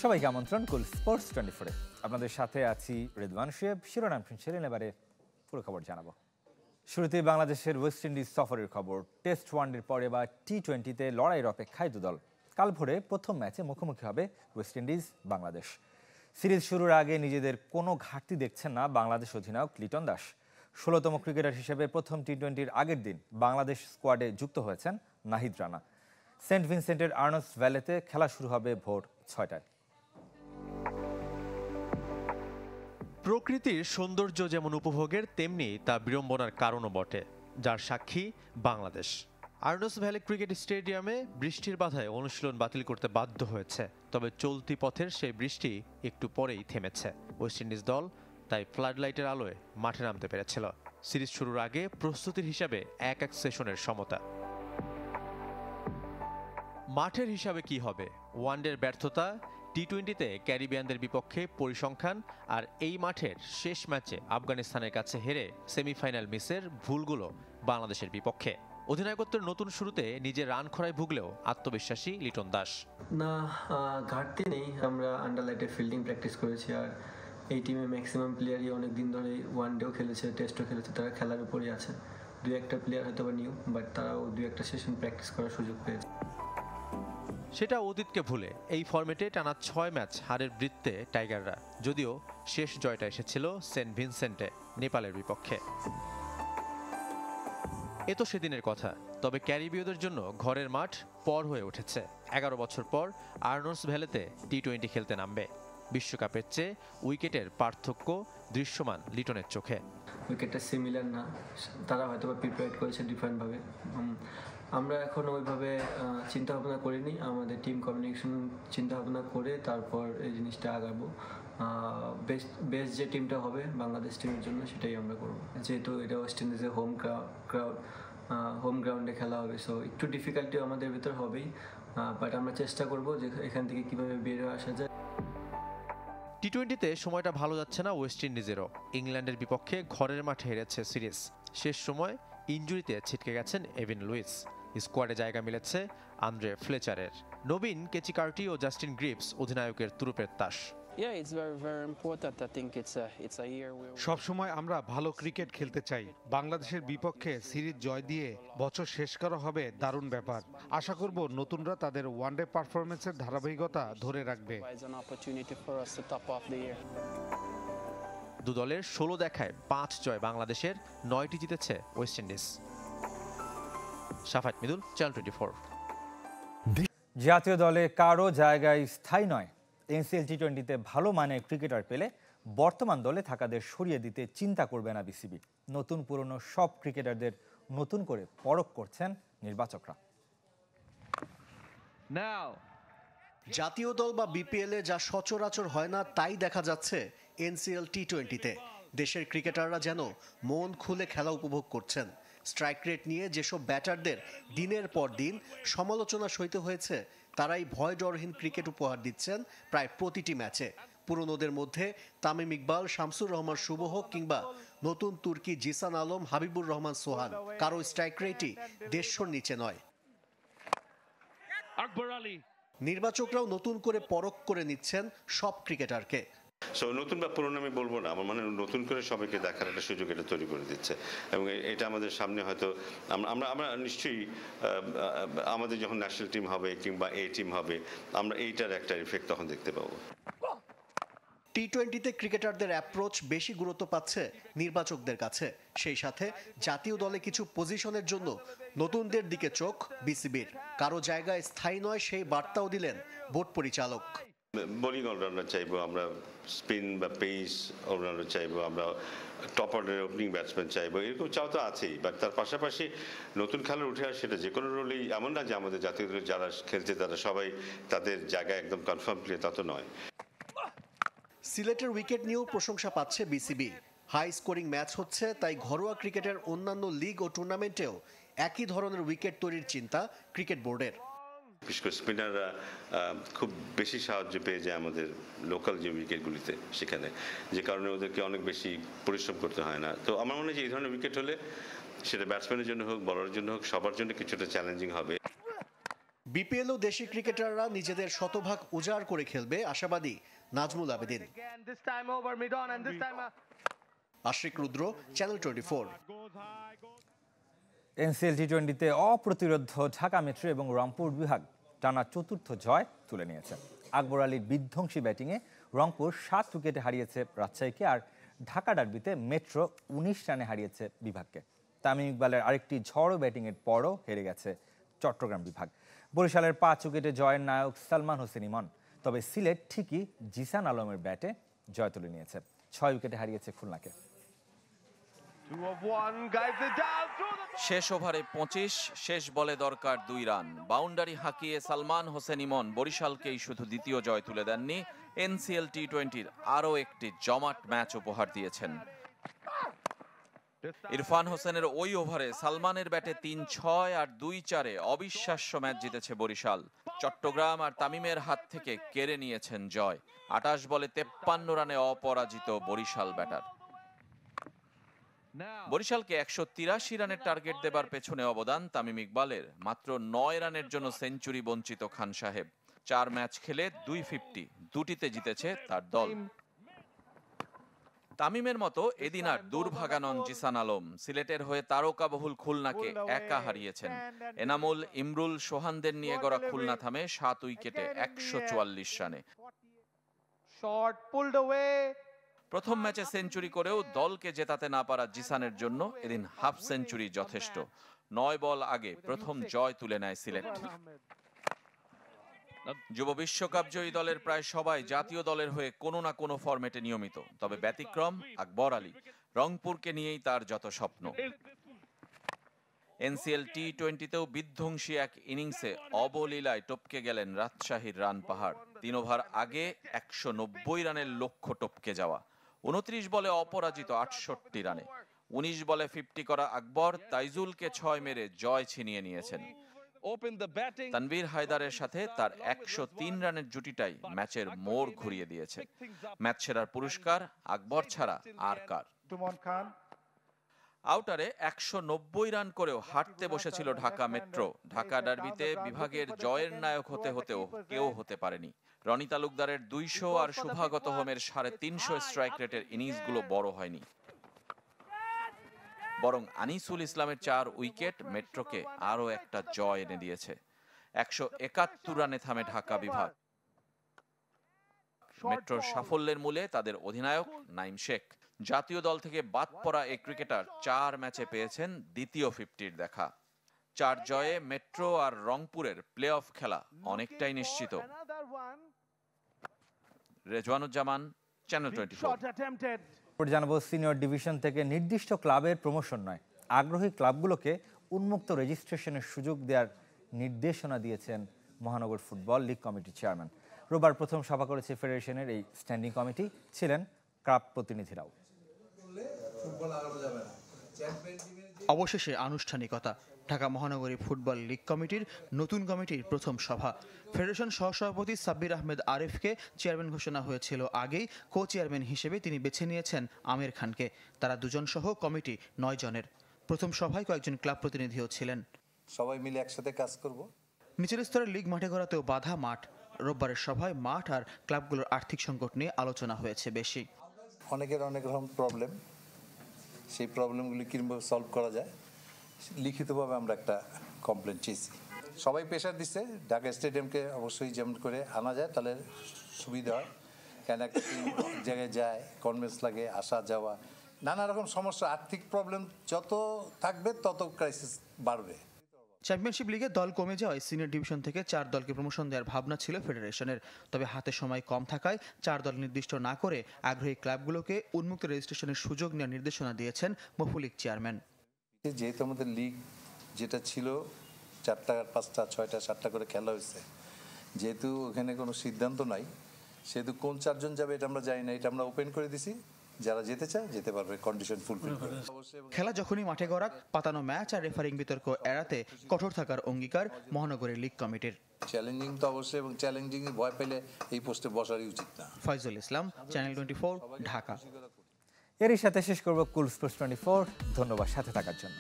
সবাইকে আমন্ত্রণ কুল স্পোর্টস 24-এ। আপনাদের সাথে আছি রিদওয়ান শুয়েব। শিরোনাম শুনছিলেন, এবারে পুরো খবর জানাবো। শুরুতেই বাংলাদেশের ওয়েস্ট ইন্ডিজ সফরের খবর। টেস্ট ওয়ানডের পরে এবার টি-20-তে লড়াইয়ের অপেক্ষায় দুদল। কাল ভোরে প্রথম ম্যাচে মুখোমুখি হবে ওয়েস্ট ইন্ডিজ বাংলাদেশ। সিরিজ শুরুর আগে নিজেদের কোনো ঘাটতি দেখছেন না বাংলাদেশ অধিনায়ক লিটন দাস। 16তম ক্রিকেটার হিসেবে প্রথম টি-20-র আগের দিন বাংলাদেশ স্কোয়াডে যুক্ত হয়েছেন নাহিদ রানা। সেন্ট ভিনসেন্টের আর্নস্ট ভ্যালিতে খেলা শুরু হবে ভোর 6টায়। প্রকৃতির সৌন্দর্য যেমন উপভোগের, তেমনি তা বিড়ম্বনার কারণও বটে, যার সাক্ষী বাংলাদেশ। আর্নস্ট ভ্যালি ক্রিকেট স্টেডিয়ামে বৃষ্টির বাধায় অনুশীলন বাতিল করতে বাধ্য হয়েছে। তবে চলতি পথের সেই বৃষ্টি একটু পরেই থেমেছে। ওয়েস্ট ইন্ডিজ দল তাই ফ্লাডলাইটের আলোয় মাঠে নামতে পেরেছিল। সিরিজ শুরুর আগে প্রস্তুতির হিসাবে এক সেশনের সমতা। মাঠের হিসাবে কি হবে? ওয়ানডের ব্যর্থতা, টি-20-তে ক্যারিবিয়ানদের বিপক্ষে পরিসংখ্যান, আর এই মাঠের শেষ ম্যাচে আফগানিস্তানের কাছে হেরে সেমিফাইনাল মিসের ভুলগুলো বাংলাদেশের বিপক্ষে। অধিনায়কত্বের নতুন শুরুতে নিজের রান খরায় ভুগলেও আত্মবিশ্বাসী লিটন দাস। না, ঘাটতি নেই। আমরা আন্ডারলাইটে ফিল্ডিং প্র্যাকটিস করেছি, আর এই টিমে ম্যাক্সিমাম প্লেয়ারই অনেক দিন ধরে ওয়ানডেও খেলেছে, টেস্টও খেলেছে। তারা খেলার উপরই আছে। দু একটা প্লেয়ার হয়তো বা নিউ, বাট তারাও দু একটা সেশন প্র্যাকটিস করার সুযোগ পেয়েছে। সেটা অতীতকে ভুলে এই ফরম্যাটে টানা 6 ম্যাচ হারের বৃত্তে টাইগাররা, যদিও শেষ জয়টা এসেছিল সেন্ট ভিনসেন্টে নেপালের বিপক্ষে। এ তো সেদিনের কথা। তবে ক্যারিবীয়দের জন্য ঘরের মাঠ পর হয়ে উঠেছে। 11 বছর পর আর্নস্ট ভ্যালিতে টি-20 খেলতে নামবে। বিশ্বকাপের চেয়ে উইকেটের পার্থক্য দৃশ্যমান লিটনের চোখে। উইকেটটা সিমিলার না, তারা হয়তো বা প্রিপেয়ার করেছে ডিফারেন্টভাবে। আমরা এখন ওইভাবে চিন্তা ভাবনা করিনি। আমাদের টিম কমিউনিকেশন চিন্তা ভাবনা করে তারপর এই জিনিসটা আগাবো। বেস্ট যে টিমটা হবে বাংলাদেশ টিমের জন্য, সেটাই আমরা করবো। যেহেতু এটা ওয়েস্ট ইন্ডিজের হোম গ্রাউন্ডে খেলা হবে, সো একটু ডিফিকাল্টিও আমাদের ভিতর হবেই, বাট আমরা চেষ্টা করবো যে এখান থেকে কীভাবে বের হয়ে আসা যায়। টি-20-তে সময়টা ভালো যাচ্ছে না ওয়েস্ট ইন্ডিজেরও। ইংল্যান্ডের বিপক্ষে ঘরের মাঠে হেরেছে সিরিজ। শেষ সময় ইনজুরিতে ছিটকে গেছেন এভিন লুইস। স্কোয়াডে জায়গা মিলেছে আন্দ্রে ফ্লেচারের। নবীন কেচিকার্টি ও জাস্টিন গ্রিপস অধিনায়কের তুরুপের তাস। সবসময় আমরা ভালো ক্রিকেট খেলতে চাই। বাংলাদেশের বিপক্ষে সিরিজ জয় দিয়ে বছর শেষ করা হবে দারুণ ব্যাপার। আশা করব নতুনরা তাদের ওয়ানডে পারফরমেন্সের ধারাবাহিকতা ধরে রাখবে। দু দলের 16 দেখায় 5 জয় বাংলাদেশের, 9টি জিতেছে ওয়েস্ট ইন্ডিজ। শাফাত মিদুল, চ্যানেল 24। জাতীয় দলে কারো জায়গায় স্থায়ী নয়। এনসিএল টি-20-তে ভালো মানের ক্রিকেটার পেলে বর্তমান দলে থাকাদের সরিয়ে দিতে চিন্তা করবে না বিসিবি। নতুন পুরনো সব ক্রিকেটারদের নতুন করে পরখ করছেন নির্বাচকরা। জাতীয় দল বা বিপিএলে যা সচরাচর হয় না, তাই দেখা যাচ্ছে এনসিএল টি-20-তে। দেশের ক্রিকেটাররা যেন মন খুলে খেলা উপভোগ করছেন। স্ট্রাইক রেট নিয়ে যেসব ব্যাটারদের দিনের পর দিন সমালোচনা সইতে হয়েছে, তারাই ভয় ডরহীন ক্রিকেট উপহার দিচ্ছেন প্রায় প্রতিটি ম্যাচে। পুরনোদের মধ্যে তামিম ইকবাল, শামসুর রহমান শুভ হোক কিংবা নতুন তুর্কি জিসান আলম, হাবিবুর রহমান সোহান, কারো স্ট্রাইক রেটই 150-র নিচে নয়। নির্বাচকরাও নতুন করে পরখ করে নিচ্ছেন সব ক্রিকেটারকে। নতুন বা পুরনো আমি বলবো না, আমার মানে নতুন করে সবাইকে দেখার একটা সুযোগ এটা তৈরি করে দিচ্ছে, এবং এটা আমাদের সামনে হয়তো আমরা নিশ্চয়ই আমাদের যখন ন্যাশনাল টিম হবে কিংবা এ টিম হবে, আমরা এইটার একটা ইফেক্ট তখন দেখতে পাবো। টি-20-তে ক্রিকেটারদের অ্যাপ্রোচ বেশি গুরুত্ব পাচ্ছে নির্বাচকদের কাছে। সেই সাথে জাতীয় দলে কিছু পজিশনের জন্য নতুনদের দিকে চোখ বিসিবির। কারো জায়গায় স্থায়ী নয়, সেই বার্তাও দিলেন বোর্ড পরিচালক। বোলিং অলরাউন্ডার চাইবো আমরা, স্পিন বা পেস অলরাউন্ডার চাইবো আমরা, টপ অর্ডারের ওপেনিং ব্যাটসম্যান চাইবো, এরকম চাও তো আছেই। বাট তার পাশাপাশি নতুন খেলার উঠে আসে, সেটা যে কোনো রোলেই, এমন না যে আমাদের জাতীয় দলে যারা খেলছে তারা সবাই তাদের জায়গায় একদম কনফার্ম প্লেয়ার, তা তো নয়। সিলেটের উইকেট নিয়েও প্রশংসা পাচ্ছে বিসিবি। হাই স্কোরিং ম্যাচ হচ্ছে, তাই ঘরোয়া ক্রিকেটের অন্যান্য লিগ ও টুর্নামেন্টেও একই ধরনের উইকেট তৈরির চিন্তা ক্রিকেট বোর্ডের। বিশেষ করে স্পিনাররা খুব বেশি সাহায্য পেয়ে যায় আমাদের লোকাল যে উইকেটগুলিতে, সেখানে যে কারণে ওদেরকে অনেক বেশি পরিশ্রম করতে হয় না। তো আমার মনে হয় যে এই ধরনের উইকেট হলে সেটা ব্যাটসম্যানের জন্য হোক, বলারের জন্য হোক, সবার জন্য কিছুটা চ্যালেঞ্জিং হবে। বিপিএলও দেশি ক্রিকেটাররা নিজেদের শতভাগ উজাড় করে খেলবে আশাবাদী নাজমুল আবেদিন। আশিক রুদ্র, চ্যানেল 24। এনসিএল টি20তে অপ্রতিরোধ ঢাকা মেট্রো এবং রংপুর বিভাগ টানা চতুর্থ জয় তুলে নিয়েছে। আকবর আলীর বিধ্বংসী ব্যাটিংয়ে রংপুর 7 উইকেটে হারিয়েছে রাজশাহীকে, আর ঢাকা ডার্বিতে মেট্রো 19 রানে হারিয়েছে বিভাগকে। তামিম ইকবালের আরেকটি ঝড়ো ব্যাটিংয়ের পরও হেরে গেছে চট্টগ্রাম বিভাগ। বরিশালের 5 উইকেটে জয়ের নায়ক সালমান হোসেন ইমন। তবে সিলেট ঠিকই জিসান আলমের ব্যাটে জয় তুলে নিয়েছে, 6 উইকেটে হারিয়েছে খুলনাকে। শেষ ওভারে 25, শেষ বলে দরকার 2 রান। বাউন্ডারি হাঁকিয়ে সালমান হোসেন ইমন বরিশালকেই শুধু দ্বিতীয় জয় তুলে দেননি, এনসিএল টি20-র আরও একটি জমাট ম্যাচ উপহার দিয়েছেন। ইরফান হোসেনের ওই ওভারে সালমানের ব্যাটে 3-6 আর 2-4-এ অবিশ্বাস্য ম্যাচ জিতেছে বরিশাল। চট্টগ্রাম আর তামিমের হাত থেকে কেড়ে নিয়েছেন জয়। 28 বলে 53 রানে অপরাজিত বরিশাল ব্যাটার। বরিশালকে 183 রানের টার্গেট দেবার পেছনে অবদান তামিম ইকবালের। মাত্র 9 রানের জন্য সেঞ্চুরি বঞ্চিত খান সাহেব। 4 ম্যাচ খেলে 250, দুটিতে জিতেছে তার দল। তামিমের মতো এদিন আর দুর্ভাগা নন জিসান আলম। সিলেটের হয়ে তারকাবহুল খুলনাকে একা হারিয়েছেন। এনামুল, ইমরুল, সোহানদের নিয়ে গড়া খুলনা থামে 7 উইকেটে 144 রানে। প্রথম ম্যাচে সেঞ্চুরি করেও দলকে জেতাতে না পারা জিসানের জন্য এদিন হাফ সেঞ্চুরি যথেষ্ট। 9 বল আগে প্রথম জয় তুলে নেয় সিলেট। যুব বিশ্বকাপ জয়ী দলের প্রায় সবাই জাতীয় দলের হয়ে কোনো না কোনো ফরম্যাটে নিয়মিত। তবে ব্যতিক্রম আকবর আলী। রংপুরকে নিয়েই তার যত স্বপ্ন। এনসিএল টি20তেও বিধ্বংসী এক ইনিংসে অবলীলায় টপকে গেলেন রাজশাহীর রান পাহাড়। 3 ওভার আগে 190 রানের লক্ষ্য টপকে যাওয়া। 29 বলে অপরাজিত 68 রানে। 19 বলে 50 করা আকবর তাইজুলকে 6 মেরে জয় ছিনিয়ে নিয়েছেন। তানভীর হায়দারের সাথে তার 103 রানের জুটিটাই ম্যাচের মোড় ঘুরিয়ে দিয়েছে। ম্যাচ সেরার পুরস্কার আকবর ছাড়া আর কার? আউটারে 190 রান করেও হারতে বসেছিল ঢাকা মেট্রো। ঢাকা ডার্বিতে বিভাগের জয়ের নায়ক হতেও কেউ হতে পারেনি। রনি তালুকদারের 200 আর শুভাগত হোমের 350 স্ট্রাইক রেটের ইনিংসগুলো বড় হয়নি, বরং আনিসুল ইসলামের 4 উইকেট মেট্রোকে আরও একটা জয় এনে দিয়েছে। 171 রানে থামে ঢাকা বিভাগ। মেট্রোর সাফল্যের মূলে তাদের অধিনায়ক নাইম শেখ। জাতীয় দল থেকে বাদ পড়া এই ক্রিকেটার 4 ম্যাচে পেয়েছেন দ্বিতীয় 50-র দেখা। 4 জয়ে মেট্রো আর রংপুরের প্লে অফ খেলা অনেকটাই নিশ্চিত। রেজওয়ানুজ্জামান, চ্যানেল 24। জানাবো সিনিয়র ডিভিশন থেকে নির্দিষ্ট ক্লাবের প্রমোশন নয়, আগ্রহী ক্লাবগুলোকে উন্মুক্ত রেজিস্ট্রেশনের সুযোগ দেওয়ার নির্দেশনা দিয়েছেন মহানগর ফুটবল লীগ কমিটির চেয়ারম্যান। রোববার প্রথম সভা করেছে ফেডারেশনের এই স্ট্যান্ডিং কমিটি, ছিলেন ক্লাব প্রতিনিধিরাও। অবশেষে আনুষ্ঠানিকতা। ঢাকা মহানগরী ফুটবল লীগ কমিটির নতুন কমিটির প্রথম সভা। ফেডারেশন সহসভাপতি সাব্বির আহমেদ আরিফকে চেয়ারম্যান ঘোষণা হয়েছিল আগেই। কো চেয়ারম্যান হিসেবে তিনি বেছে নিয়েছেন আমির খানকে। তারা দুজন সহ কমিটি 9 জনের। প্রথম সভায় কয়েকজন ক্লাব প্রতিনিধিও ছিলেন। সবাই মিলে একসাথে কাজ করব। নিচের স্তরের লীগ মাঠে গড়াতেও বাধা মাঠ। রোববারের সভায় মাঠ আর ক্লাবগুলোর আর্থিক সংকট নিয়ে আলোচনা হয়েছে বেশি। অনেকের অনেক রকম প্রবলেম, সেই প্রবলেমগুলি কীভাবে সলভ করা যায় লিখিতভাবে আমরা একটা কমপ্লেন চেয়েছি। সবাই প্রেশার দিচ্ছে ঢাকা স্টেডিয়ামকে অবশ্যই যেমন করে আনা যায় তাহলে সুবিধা হয়, কেন একটা জায়গায় যায় কনভেন্স লাগে, আসা যাওয়া, নানা রকম সমস্যা, আর্থিক প্রবলেম যত থাকবে তত ক্রাইসিস বাড়বে। চ্যাম্পিয়নশিপ লিগে দল কমে যাওয়ায় সিনিয়র ডিভিশন থেকে 4 দলকে প্রমোশন দেওয়ার ভাবনা ছিল ফেডারেশনের। তবে হাতে সময় কম থাকায় 4 দল নির্দিষ্ট না করে আগ্রহী ক্লাবগুলোকে উন্মুক্ত রেজিস্ট্রেশনের সুযোগ নেওয়ার নির্দেশনা দিয়েছেন মফুলিক চেয়ারম্যান। যেহেতু আমাদের লিগ যেটা ছিল 4টা 5টা 6টা 7টা করে খেলা হয়েছে, যেহেতু ওখানে কোনো সিদ্ধান্ত নাই, সেহেতু কোন 4 জন যাবে এটা আমরা জানি না, এটা আমরা ওপেন করে দিছি, যারা যেতে চায় যেতে পারবে কন্ডিশন ফুলফিল করে। খেলা যখনই মাঠে গড়াক পাতানো ম্যাচ আর রেফারিং বিতর্ক এড়াতে কঠোর থাকার অঙ্গীকার মহানগরীর লীগ কমিটির। চ্যালেঞ্জিং তো অবশ্যই, এবং চ্যালেঞ্জিং ভয় পেলে এই পোস্টে বসারই উচিত না। ফয়জুল ইসলাম, চ্যানেল 24, ঢাকা। এরই সাথে শেষ করব কুল স্পোর্টস 24। ধন্যবাদ সাথে থাকার জন্য।